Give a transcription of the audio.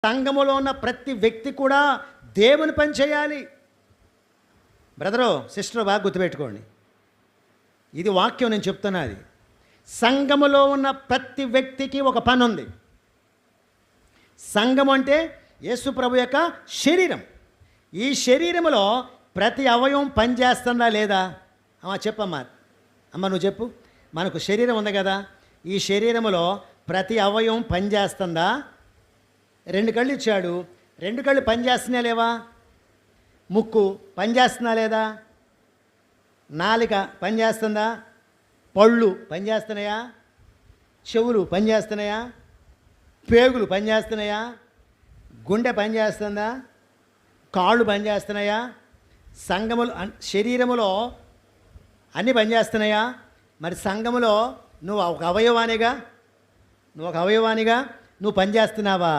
సంఘములో ఉన్న ప్రతి వ్యక్తి కూడా దేవుని పని చేయాలి. బ్రదరు సిస్టర్ బాగా గుర్తుపెట్టుకోండి, ఇది వాక్యం నేను చెప్తున్నది. సంఘములో ఉన్న ప్రతి వ్యక్తికి ఒక పని ఉంది. సంఘం అంటే యేసు ప్రభు యొక్క శరీరం. ఈ శరీరములో ప్రతి అవయవం పనిచేస్తుందా లేదా? చెప్పమ్మా, అమ్మ నువ్వు చెప్పు. మనకు శరీరం ఉంది కదా, ఈ శరీరములో ప్రతి అవయవం పనిచేస్తుందా? 2 కళ్ళు ఇచ్చాడు, 2 కళ్ళు పనిచేస్తున్నాయా లేవా? ముక్కు పనిచేస్తుందా లేదా? నాలిక పనిచేస్తుందా? పళ్ళు పనిచేస్తున్నాయా? చెవులు పనిచేస్తున్నాయా? పేగులు పనిచేస్తున్నాయా? గుండె పనిచేస్తుందా? కాళ్ళు పనిచేస్తున్నాయా? సంఘములు శరీరములో అన్నీ పనిచేస్తున్నాయా? మరి సంఘములో నువ్వు ఒక అవయవానిగా నువ్వు పనిచేస్తున్నావా?